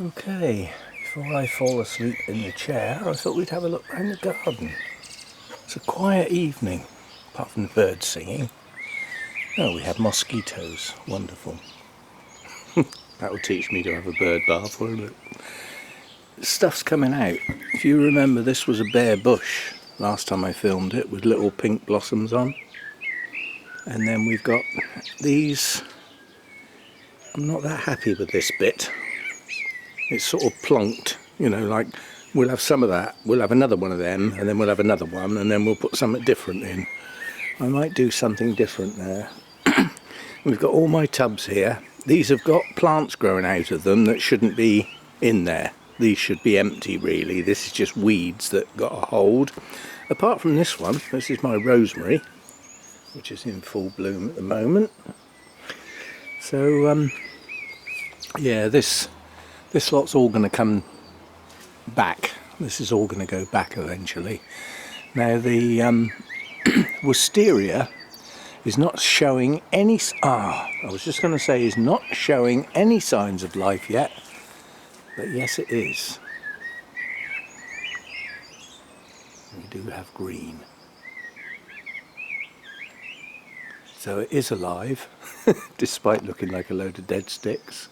Okay, before I fall asleep in the chair, I thought we'd have a look around the garden. It's a quiet evening, apart from the birds singing. Oh, we have mosquitoes. Wonderful. That will teach me to have a bird bath, won't it? Stuff's coming out. If you remember, this was a bare bush last time I filmed it with little pink blossoms on. And then we've got these. I'm not that happy with this bit. It's sort of plonked, you know, like we'll have some of that, we'll have another one of them, and then we'll have another one, and then we'll put something different in. I might do something different there. We've got all my tubs here. These have got plants growing out of them that shouldn't be in there. These should be empty, really. This is just weeds that got a hold. Apart from this one, this is my rosemary, which is in full bloom at the moment. So, yeah, this lot's all going to come back. This is all going to go back eventually. Now the wisteria is not showing any... I was just going to say is not showing any signs of life yet. But yes, it is. We do have green. So it is alive, despite looking like a load of dead sticks.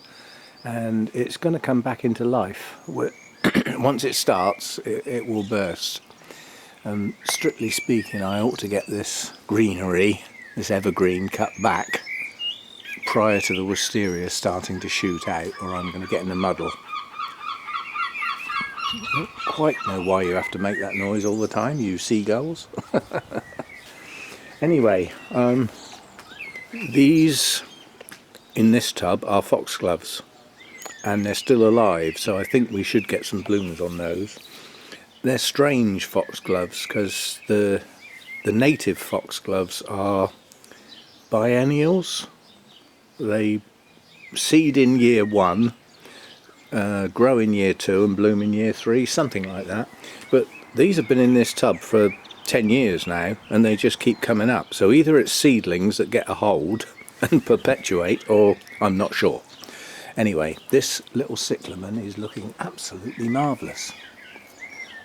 And it's going to come back into life. Once it starts, it will burst. Strictly speaking, I ought to get this greenery, this evergreen, cut back prior to the wisteria starting to shoot out, or I'm going to get in a muddle. I don't quite know why you have to make that noise all the time, you seagulls. Anyway, these in this tub are foxgloves. And they're still alive, so I think we should get some blooms on those. They're strange foxgloves because the native foxgloves are biennials. They seed in year 1, grow in year 2 and bloom in year 3, something like that. But these have been in this tub for 10 years now, and they just keep coming up. So either it's seedlings that get a hold and perpetuate, or I'm not sure. Anyway, this little cyclamen is looking absolutely marvellous.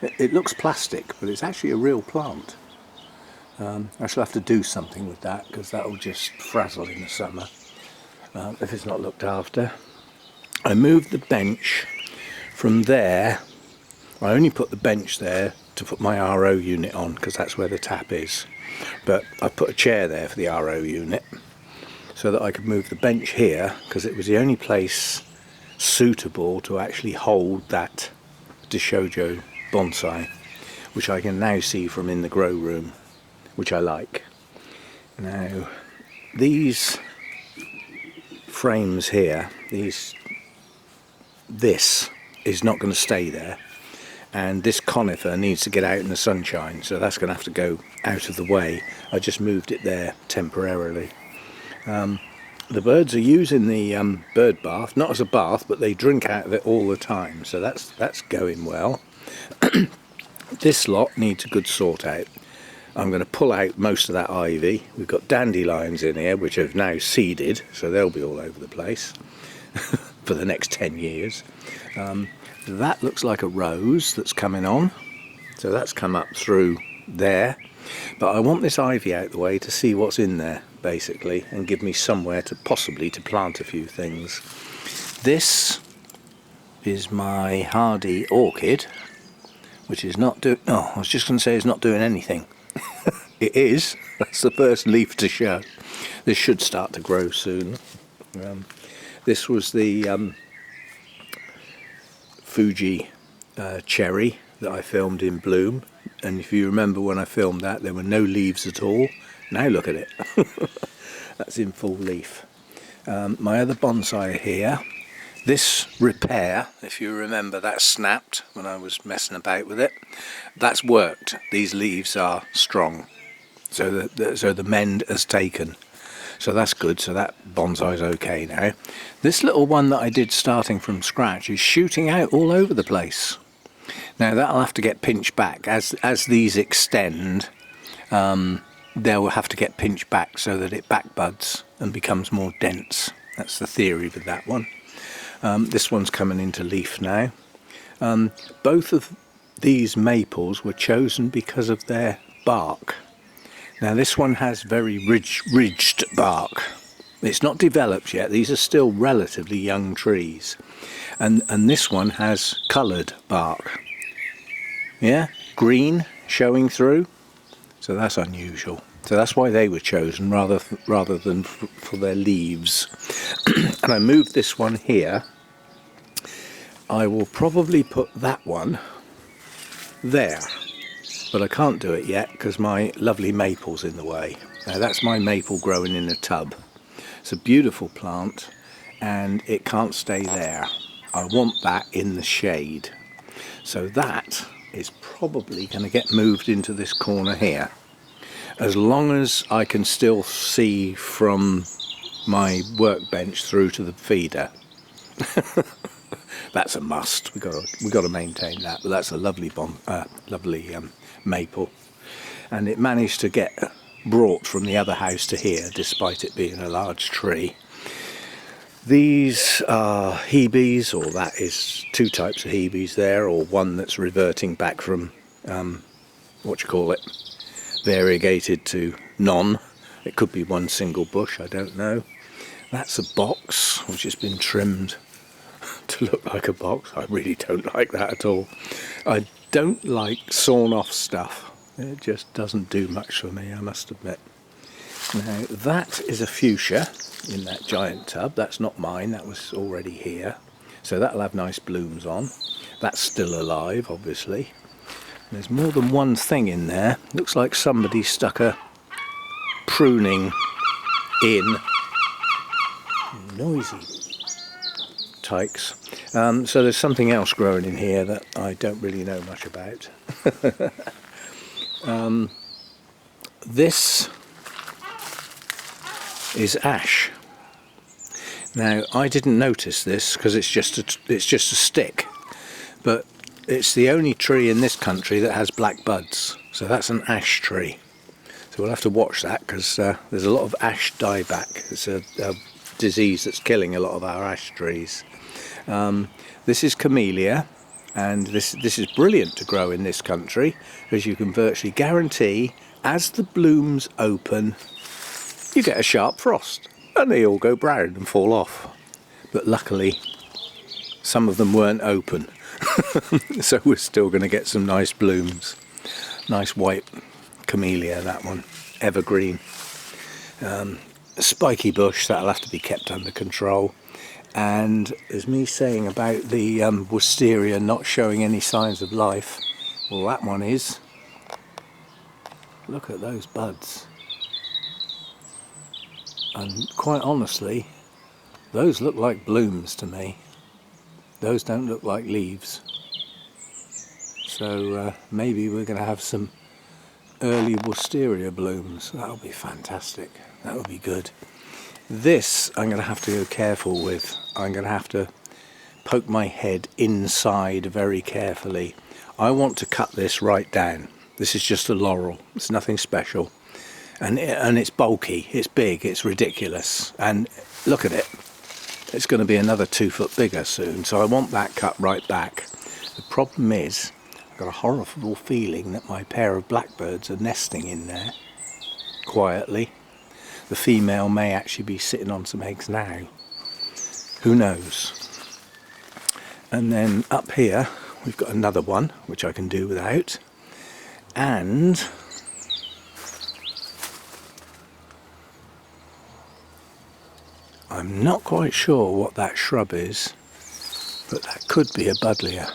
It looks plastic, but it's actually a real plant. I shall have to do something with that, because that will just frazzle in the summer if it's not looked after. I moved the bench from there. I only put the bench there to put my RO unit on, because that's where the tap is. But I put a chair there for the RO unit, so that I could move the bench here, because it was the only place suitable to actually hold that Deshoujo bonsai, which I can now see from in the grow room, which I like. Now, these frames here, this is not going to stay there, and this conifer needs to get out in the sunshine, so that's going to have to go out of the way. I just moved it there temporarily. The birds are using the bird bath, not as a bath, but they drink out of it all the time, so that's going well. This lot needs a good sort out. I'm going to pull out most of that ivy. We've got dandelions in here, which have now seeded, so they'll be all over the place for the next 10 years. That looks like a rose that's coming on, so that's come up through there. But I want this ivy out the way to see what's in there, basically, and give me somewhere to possibly to plant a few things. This is my hardy orchid, which is not doing... Oh, I was just going to say it's not doing anything. It is. That's the first leaf to show. This should start to grow soon. This was the Fuji cherry that I filmed in bloom. And if you remember when I filmed that, there were no leaves at all. Now look at it. That's in full leaf. My other bonsai here. This repair, if you remember, that snapped when I was messing about with it. That's worked. These leaves are strong. So the mend has taken. So that's good. So that bonsai's okay now. This little one that I did starting from scratch is shooting out all over the place. Now that'll have to get pinched back as these extend. They'll have to get pinched back so that it backbuds and becomes more dense. That's the theory with that one. This one's coming into leaf now. Both of these maples were chosen because of their bark. Now this one has very ridged bark. It's not developed yet, these are still relatively young trees. And this one has coloured bark. Yeah, green showing through. So that's unusual. So that's why they were chosen rather than for their leaves. And I moved this one here. I will probably put that one there. But I can't do it yet because my lovely maple's in the way. Now that's my maple growing in a tub. It's a beautiful plant and it can't stay there. I want that in the shade. So that is probably going to get moved into this corner here. As long as I can still see from my workbench through to the feeder. That's a must. We got to maintain that. But that's a lovely maple, and it managed to get brought from the other house to here despite it being a large tree. These are Hebes, or that is two types of Hebes there, or one that's reverting back from variegated to non. It could be one single bush, I don't know. That's a box which has been trimmed to look like a box. I really don't like that at all. I don't like sawn off stuff. It just doesn't do much for me, I must admit. Now that is a fuchsia in that giant tub. That's not mine, that was already here. So that'll have nice blooms on. That's still alive, obviously. There's more than one thing in there. Looks like somebody stuck a pruning in. Noisy tykes. So there's something else growing in here that I don't really know much about. This is ash. Now I didn't notice this because it's just a stick, but it's the only tree in this country that has black buds. So that's an ash tree. So we'll have to watch that because there's a lot of ash dieback. It's a disease that's killing a lot of our ash trees. This is camellia, and this is brilliant to grow in this country because you can virtually guarantee as the blooms open you get a sharp frost and they all go brown and fall off. But luckily some of them weren't open. So we're still going to get some nice blooms. Nice white camellia, that one, evergreen. Spiky bush, that'll have to be kept under control. And as me saying about the wisteria not showing any signs of life, well that one is. Look at those buds. And quite honestly, those look like blooms to me. Those don't look like leaves. So maybe we're going to have some early wisteria blooms. That'll be fantastic. That'll be good. This I'm going to have to go careful with. I'm going to have to poke my head inside very carefully. I want to cut this right down. This is just a laurel. It's nothing special. And it's bulky, it's big, it's ridiculous. And look at it. It's going to be another 2 foot bigger soon. So I want that cut right back. The problem is, I've got a horrible feeling that my pair of blackbirds are nesting in there quietly. The female may actually be sitting on some eggs now. Who knows? And then up here we've got another one which I can do without. And I'm not quite sure what that shrub is, but that could be a buddleia.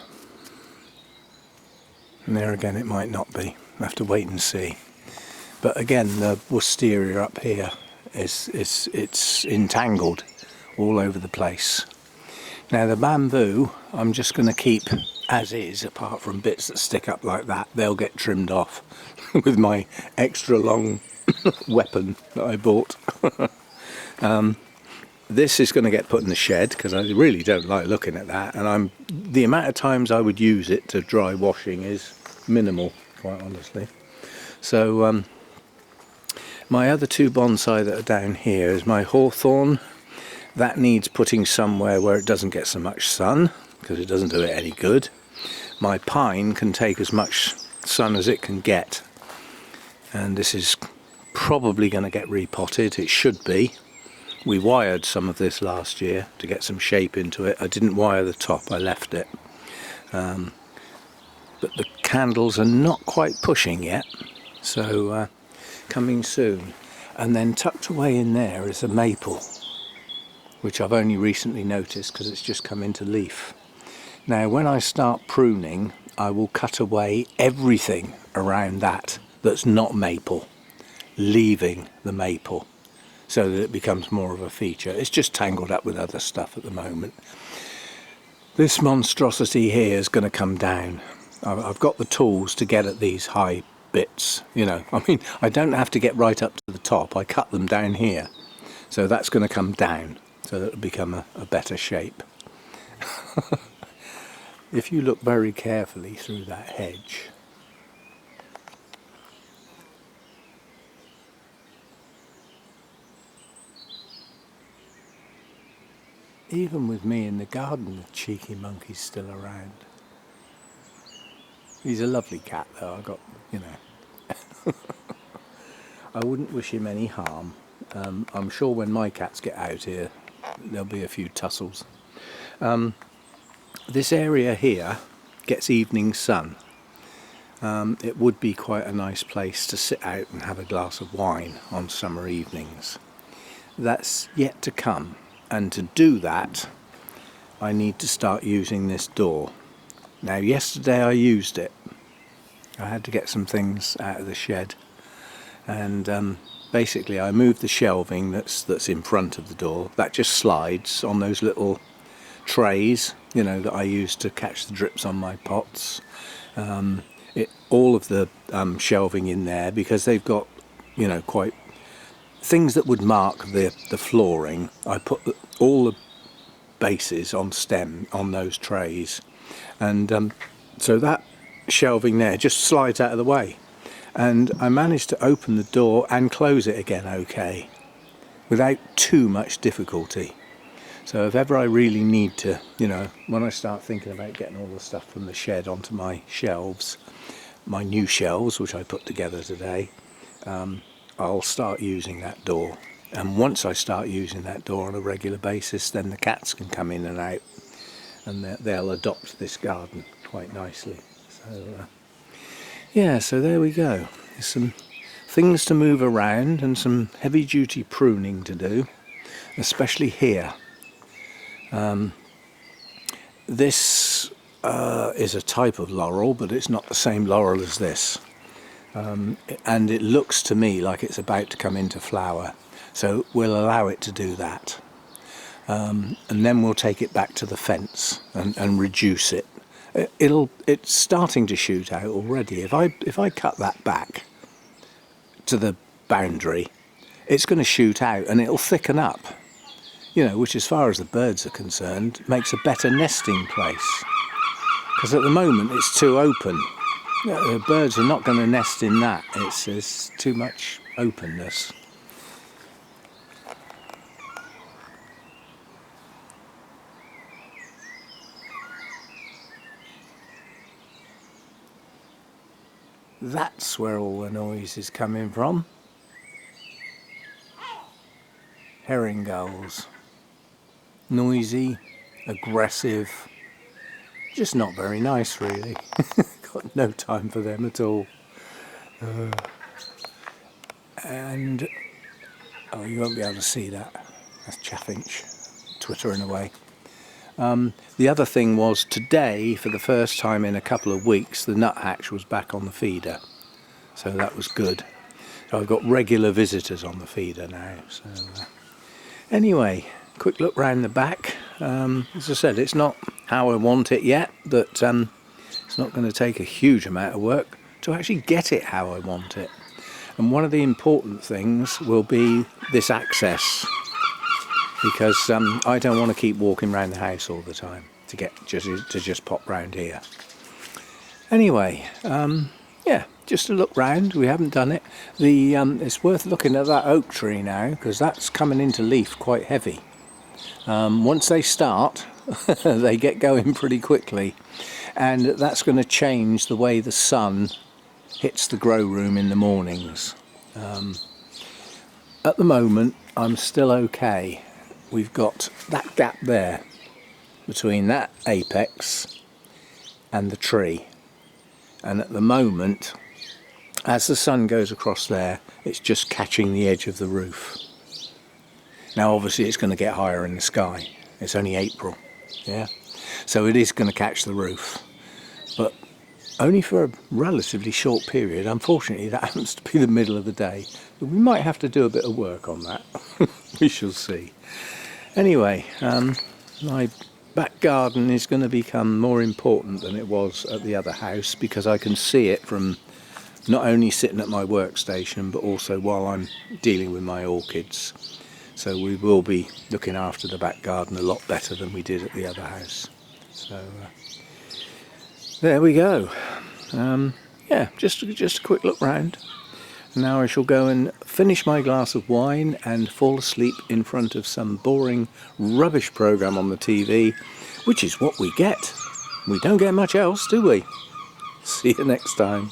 And there again it might not be. I'll have to wait and see. But again, the wisteria up here it's entangled all over the place. Now the bamboo I'm just going to keep as is, apart from bits that stick up like that. They'll get trimmed off with my extra long weapon that I bought. This is going to get put in the shed because I really don't like looking at that, and the amount of times I would use it to dry washing is minimal, quite honestly. So my other two bonsai that are down here is my hawthorn That needs putting somewhere where it doesn't get so much sun, because it doesn't do it any good. My pine can take as much sun as it can get, and this is probably going to get repotted. It should be. We wired some of this last year to get some shape into it. I didn't wire the top, I left it. But the candles are not quite pushing yet, so coming soon. And then tucked away in there is a maple, which I've only recently noticed because it's just come into leaf. Now when I start pruning, I will cut away everything around that that's not maple, leaving the maple, so that it becomes more of a feature. It's just tangled up with other stuff at the moment. This monstrosity here is going to come down. I've got the tools to get at these high bits, you know. I mean, I don't have to get right up to the top. I cut them down here. So that's going to come down, so that it'll become a better shape. If you look very carefully through that hedge, even with me in the garden, the cheeky monkey's still around. He's a lovely cat though, I got, you know. I wouldn't wish him any harm. I'm sure when my cats get out here, there'll be a few tussles. This area here gets evening sun. It would be quite a nice place to sit out and have a glass of wine on summer evenings. That's yet to come, and to do that I need to start using this door. Now yesterday I used it. I had to get some things out of the shed, and basically I moved the shelving that's in front of the door. That just slides on those little trays, you know, that I use to catch the drips on my pots. All of the shelving in there, because they've got, you know, quite things that would mark the flooring. I put all the bases on stem on those trays, and so that shelving there just slides out of the way, and I managed to open the door and close it again okay without too much difficulty. So if ever I really need to, you know, when I start thinking about getting all the stuff from the shed onto my shelves, my new shelves which I put together today, I'll start using that door. And once I start using that door on a regular basis, then the cats can come in and out, and they'll adopt this garden quite nicely. So yeah, so there we go. There's some things to move around and some heavy duty pruning to do, especially here. This is a type of laurel, but it's not the same laurel as this, and it looks to me like it's about to come into flower, so we'll allow it to do that, and then we'll take it back to the fence and reduce it. It's starting to shoot out already. If I cut that back to the boundary, it's going to shoot out and it'll thicken up, you know, which as far as the birds are concerned makes a better nesting place, because at the moment it's too open. The birds are not going to nest in that. It's too much openness. That's where all the noise is coming from. Herring gulls. Noisy, aggressive, just not very nice really. Got no time for them at all. And oh, you won't be able to see that. That's chaffinch twittering away. The other thing was today, for the first time in a couple of weeks, the nuthatch was back on the feeder, so that was good. So I've got regular visitors on the feeder now. So anyway, quick look round the back. As I said, it's not how I want it yet, but it's not going to take a huge amount of work to actually get it how I want it. And one of the important things will be this access, because I don't want to keep walking around the house all the time to get just pop round here. Anyway, yeah, just a look round. We haven't done it. It's worth looking at that oak tree now, because that's coming into leaf quite heavy. Once they start, they get going pretty quickly, and that's going to change the way the sun hits the grow room in the mornings. At the moment, I'm still okay. We've got that gap there between that apex and the tree, and at the moment, as the sun goes across there, it's just catching the edge of the roof. Now obviously it's going to get higher in the sky. It's only April, yeah, so it is going to catch the roof, but only for a relatively short period. Unfortunately, that happens to be the middle of the day, but we might have to do a bit of work on that. We shall see. Anyway, my back garden is going to become more important than it was at the other house, because I can see it from not only sitting at my workstation but also while I'm dealing with my orchids. So we will be looking after the back garden a lot better than we did at the other house. So there we go. Yeah, just a quick look round. Now I shall go and finish my glass of wine and fall asleep in front of some boring rubbish programme on the TV, which is what we get. We don't get much else, do we? See you next time.